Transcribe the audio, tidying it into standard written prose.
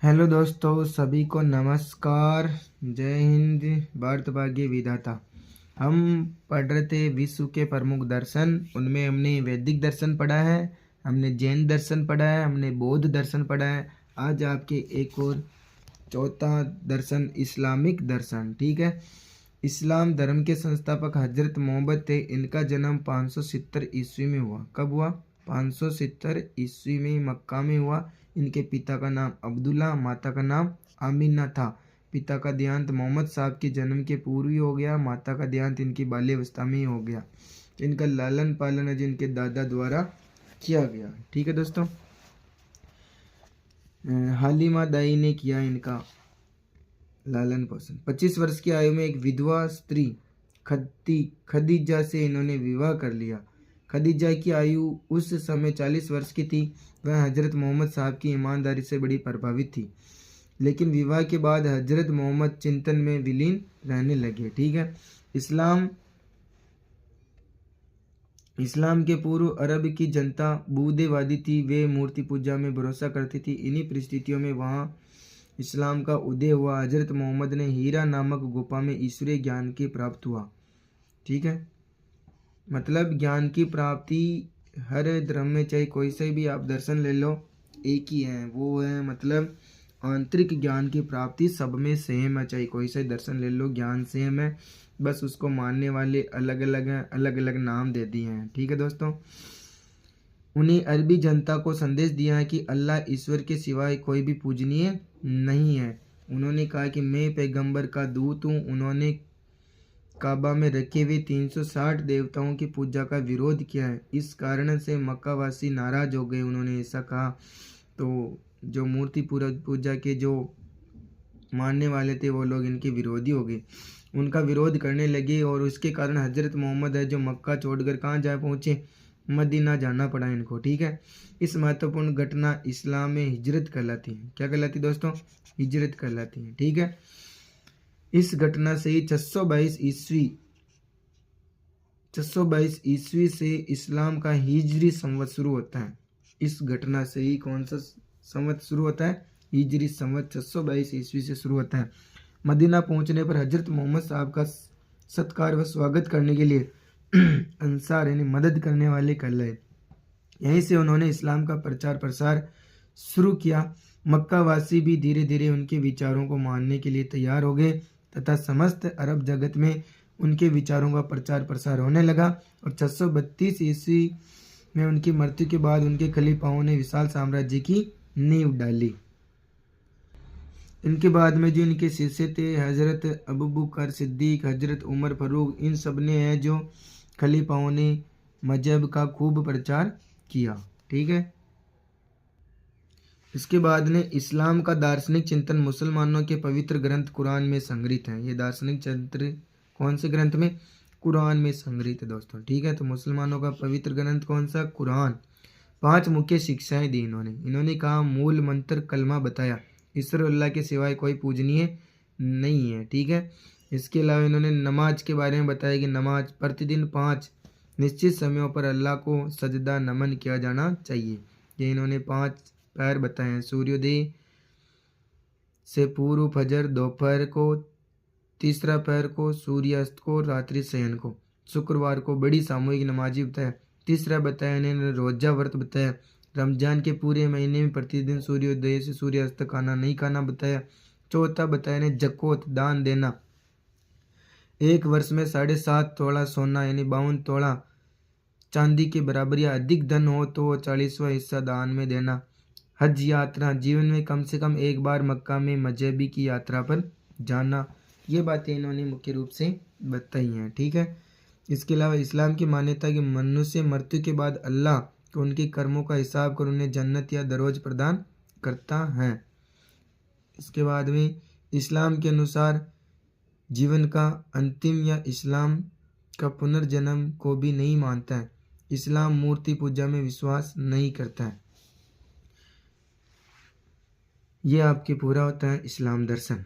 Hello दोस्तों, सभी को नमस्कार। जय हिंद। भारत भाग्य विधाता। हम पढ़ रहे थे विश्व के प्रमुख दर्शन। उनमें हमने वैदिक दर्शन पढ़ा है, हमने जैन दर्शन पढ़ा है, हमने बौद्ध दर्शन पढ़ा है। आज आपके एक और चौथा दर्शन इस्लामिक दर्शन। ठीक है। इस्लाम धर्म के संस्थापक हजरत मोहम्मद थे। इनका जन्म 570 ईस्वी में हुआ। कब हुआ? 570 ईस्वी में मक्का में हुआ। इनके पिता का नाम अब्दुल्ला, माता का नाम आमीना था। पिता का देहांत मोहम्मद साहब के जन्म के पूर्व ही हो गया। माता का देहांत इनकी बाल्यावस्था में ही हो गया। इनका लालन पालन है इनके दादा द्वारा किया गया। ठीक है दोस्तों। हालिमा दाई ने किया इनका लालन पोषण। 25 वर्ष की आयु में एक विधवा स्त्री खदीजा से इन्होंने विवाह कर लिया। खदीजा की आयु उस समय 40 वर्ष की थी। वह हजरत मोहम्मद साहब की ईमानदारी से बड़ी प्रभावित थी, लेकिन विवाह के बाद हजरत मोहम्मद चिंतन में विलीन रहने लगे। ठीक है। इस्लाम के पूर्व अरब की जनता बूदेवादी थी। वे मूर्ति पूजा में भरोसा करती थी। इन्हीं परिस्थितियों में वहाँ इस्लाम का उदय हुआ। हजरत मोहम्मद ने हीरा नामक गुफा में ईश्वरीय ज्ञान की प्राप्त हुआ। ठीक है। मतलब ज्ञान की प्राप्ति हर धर्म में, चाहे कोई से भी आप दर्शन ले लो, एक ही है। वो है मतलब आंतरिक ज्ञान की प्राप्ति सब में सेम है। चाहे कोई से दर्शन ले लो, ज्ञान सेम है, बस उसको मानने वाले अलग अलग हैं, अलग अलग नाम दे दिए हैं। ठीक है दोस्तों। उन्हें अरबी जनता को संदेश दिया है कि अल्लाह ईश्वर के सिवाय कोई भी पूजनीय नहीं है। उन्होंने कहा कि मैं पैगंबर का दूत हूँ। उन्होंने काबा में रखे हुए 360 देवताओं की पूजा का विरोध किया है। इस कारण से मक्कावासी नाराज हो गए। उन्होंने ऐसा कहा तो जो मूर्ति पूजा के जो मानने वाले थे वो लोग इनके विरोधी हो गए, उनका विरोध करने लगे। और उसके कारण हजरत मोहम्मद है जो मक्का छोड़कर कहाँ जा पहुँचे? मदीना जाना पड़ा इनको। ठीक है। इस महत्वपूर्ण घटना इस्लाम में हिजरत कहलाती है। क्या कहलाती दोस्तों? हिजरत कहलाती है। ठीक है। इस घटना से ही 622 ईस्वी से इस्लाम का हिजरी संवत शुरू होता है। इस घटना से ही कौन सा संवत शुरू होता है? हिजरी संवत 622 ईस्वी से शुरू होता है। मदीना पहुंचने पर हजरत मोहम्मद साहब का सत्कार व स्वागत करने के लिए अंसार यानी मदद करने वाले कहलाए। यहीं से उन्होंने इस्लाम का प्रचार प्रसार शुरू किया। मक्का वासी भी धीरे धीरे उनके विचारों को मानने के लिए तैयार हो गए तथा समस्त अरब जगत में उनके विचारों का प्रचार प्रसार होने लगा। और 632 ईस्वी में उनकी मृत्यु के बाद उनके खलीफाओं ने विशाल साम्राज्य की नींव डाली। इनके बाद में जो इनके शिष्य थे हजरत अबू बकर सिद्दीक, हजरत उमर फारूक, इन सब ने है जो खलीफाओं ने मजहब का खूब प्रचार किया। ठीक है। इसके बाद ने इस्लाम का दार्शनिक चिंतन मुसलमानों के पवित्र ग्रंथ कुरान में संग्रहित है। ये दार्शनिक चिंतन कौन से ग्रंथ में? कुरान में संग्रहित है दोस्तों। ठीक है। तो मुसलमानों का पवित्र ग्रंथ कौन सा? कुरान। 5 मुख्य शिक्षाएं दी इन्होंने कहा मूल मंत्र कलमा बताया, ईश्वर अल्लाह के सिवाय कोई पूजनीय नहीं है। ठीक है। इसके अलावा इन्होंने नमाज के बारे में बताया कि नमाज प्रतिदिन 5 निश्चित समयों पर अल्लाह को सजदा नमन किया जाना चाहिए। ये इन्होंने 5 पैर बताए हैं। सूर्योदय से पूर्व, फजर, दोपहर को, तीसरा पैर को, सूर्यास्त को, रात्रि शयन को। शुक्रवार को बड़ी सामूहिक नमाजी बताया। तीसरा बताया इन्होंने रोजा व्रत बताया। रमजान के पूरे महीने में प्रतिदिन सूर्योदय से सूर्यास्त खाना नहीं खाना बताया। चौथा बताया इन्हें जकोत दान देना। 1 वर्ष में 7.5 तोला सोना यानी 52 तोला चांदी के बराबर या अधिक धन हो तो 40वां हिस्सा दान में देना। हज यात्रा, जीवन में कम से कम एक बार मक्का में मजहबी की यात्रा पर जाना। ये बातें इन्होंने मुख्य रूप से बताई हैं। ठीक है। इसके अलावा इस्लाम की मान्यता कि मनुष्य मृत्यु के बाद अल्लाह को उनके कर्मों का हिसाब कर उन्हें जन्नत या दरोज प्रदान करता है। इसके बाद में इस्लाम के अनुसार जीवन का अंतिम या इस्लाम का पुनर्जन्म को भी नहीं मानता है। इस्लाम मूर्ति पूजा में विश्वास नहीं करता है। ये आपके पूरा होता है इस्लाम दर्शन।